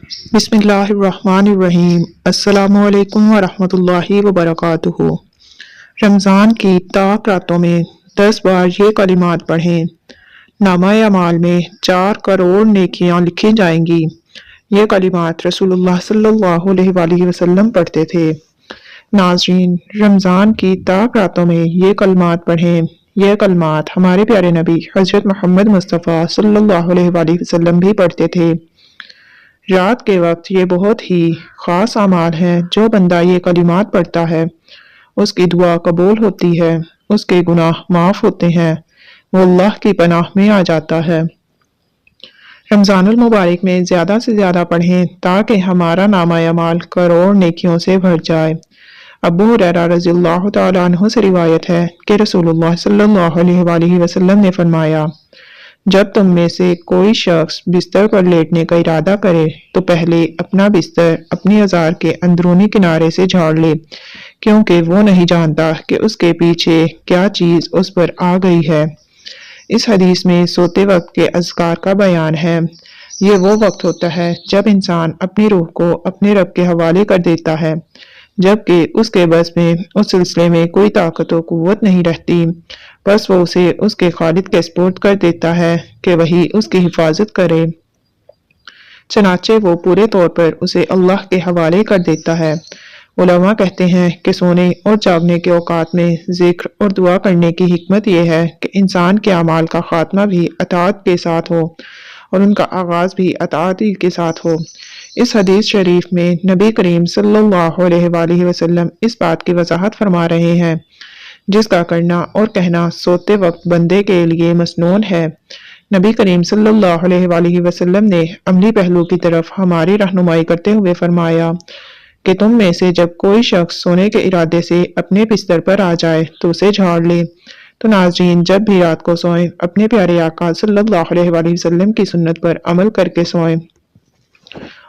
बिस्मिल्लाहिर्रहमानिर्रहीम। अस्सलामु अलैकुम वरहमतुल्लाहि वबरकातुहू। रमज़ान की ताक रातों में 10 बार ये कलिमात पढ़ें। नामा अमाल में 4 करोड़ नेकियां लिखी जाएंगी। ये कलिमात रसूलुल्लाह सल्लल्लाहु अलैहि वसल्लम पढ़ते थे। नाज़रीन, रमज़ान की ताक रातों में ये कलिमात पढ़ें। ये कलिमात हमारे प्यारे नबी हज़रत मोहम्मद मुस्तफ़ा सल्लल्लाहु अलैहि वसल्लम भी पढ़ते थे। रात के वक्त ये बहुत ही ख़ास अमाल है। जो बंदा ये कलिमात पढ़ता है उसकी दुआ कबूल होती है, उसके गुनाह माफ़ होते हैं, वो अल्लाह की पनाह में आ जाता है। रमज़ानुल मुबारक में ज़्यादा से ज़्यादा पढ़ें ताकि हमारा नामा अमाल करोड़ नेकियों से भर जाए। अबू हुरैरा रज़ियल्लाहु तआला अन्हु से रिवायत है कि रसूलुल्लाह सल्लल्लाहु अलैहि वसल्लम ने फरमाया, जब तुम में से कोई शख्स बिस्तर पर लेटने का इरादा करे तो पहले अपना बिस्तर अपनी अज़ार के अंदरूनी किनारे से झाड़ ले, क्योंकि वो नहीं जानता कि उसके पीछे क्या चीज़ उस पर आ गई है। इस हदीस में सोते वक्त के अज़कार का बयान है। ये वो वक्त होता है जब इंसान अपनी रूह को अपने रब के हवाले कर देता है, जबकि उसके बस में उस सिलसिले में कोई ताकत व कुव्वत नहीं रहती। बस वो उसे उसके खालिद के स्पुर्द कर देता है कि वही उसकी हिफाजत करे। चनाचे वो पूरे तौर पर उसे अल्लाह के हवाले कर देता है। उलमा कहते हैं कि सोने और जागने के औकात में जिक्र और दुआ करने की हिकमत यह है कि इंसान के अमाल का खात्मा भी अताअत के साथ हो और उनका आगाज भी अताअत के साथ हो। इस हदीस शरीफ में नबी करीम सल्लल्लाहु अलैहि वसल्लम इस बात की वजाहत फरमा रहे हैं जिसका करना और कहना सोते वक्त बंदे के लिए मसनून है। नबी करीम सल्लल्लाहु अलैहि वसल्लम ने अमली पहलू की तरफ हमारी रहनुमाई करते हुए फरमाया कि तुम में से जब कोई शख्स सोने के इरादे से अपने बिस्तर पर आ जाए तो उसे झाड़ ले। तो नाज़रीन, जब भी रात को सोएं अपने प्यारे आका सल्लल्लाहु अलैहि वसल्लम की सुन्नत पर अमल करके सोएं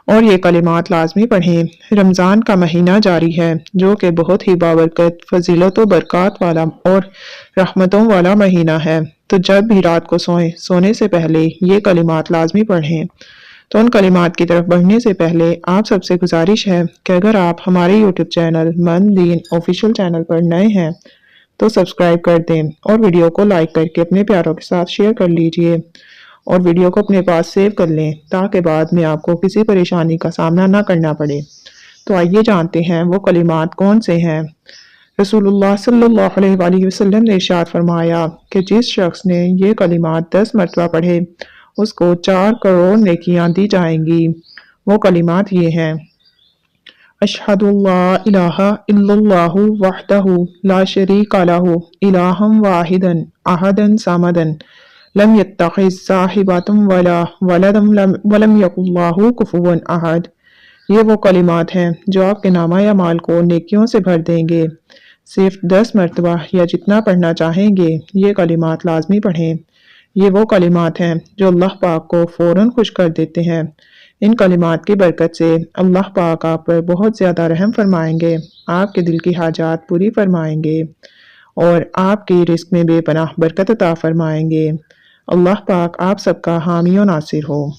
और ये कलिमात लाजमी पढ़ें। रमज़ान का महीना जारी है जो कि बहुत ही बाबरकत, फजीलत व बरक़ात वाला और रहमतों वाला महीना है। तो जब भी रात को सोने से पहले ये कलिमात लाजमी पढ़ें। तो उन कलिमात की तरफ बढ़ने से पहले आप सबसे गुजारिश है कि अगर आप हमारे यूट्यूब चैनल मन दीन ऑफिशियल चैनल पर नए हैं तो सब्सक्राइब कर दें और वीडियो को लाइक करके अपने प्यारों के साथ शेयर कर लीजिए और वीडियो को अपने पास सेव कर लें ताकि बाद में आपको किसी परेशानी का सामना ना करना पड़े। तो आइए जानते हैं वो कलिमात कौन से हैं। रसूलुल्लाह सल्लल्लाहु अलैहि वसल्लम ने इरशाद फरमाया कि जिस शख्स ने ये कलिमात 10 मरतबा पढ़े उसको 4 करोड़ नेकियां दी जाएंगी। वो कलिमात ये हैं, अशहदु अल्ला इलाहा इल्लल्लाहु वहदहु ला शरीका लहु इलाहम वाहिदन अहदन समदन लम यत्तखिज़ साहिबतम वला वलदम वलम यकुल्लाहु कुफुवन अहद। ये वो कलिमात हैं जो आपके नामा अमाल को नेकियों से भर देंगे। सिर्फ 10 मरतबा या जितना पढ़ना चाहेंगे ये कलिमात लाजमी पढ़ें। ये वो कलिमात हैं जो अल्लाह पाक को फ़ौरन खुश कर देते हैं। इन कलिमात की बरकत से अल्लाह पाक आप पर बहुत ज़्यादा रहम फरमाएंगे, आपके दिल की हाजात पूरी फरमाएंगे और आपकी रिस्क में बेपनाह बरकत अता फरमाएंगे। अल्लाह पाक आप सबका हामी और नासिर हो।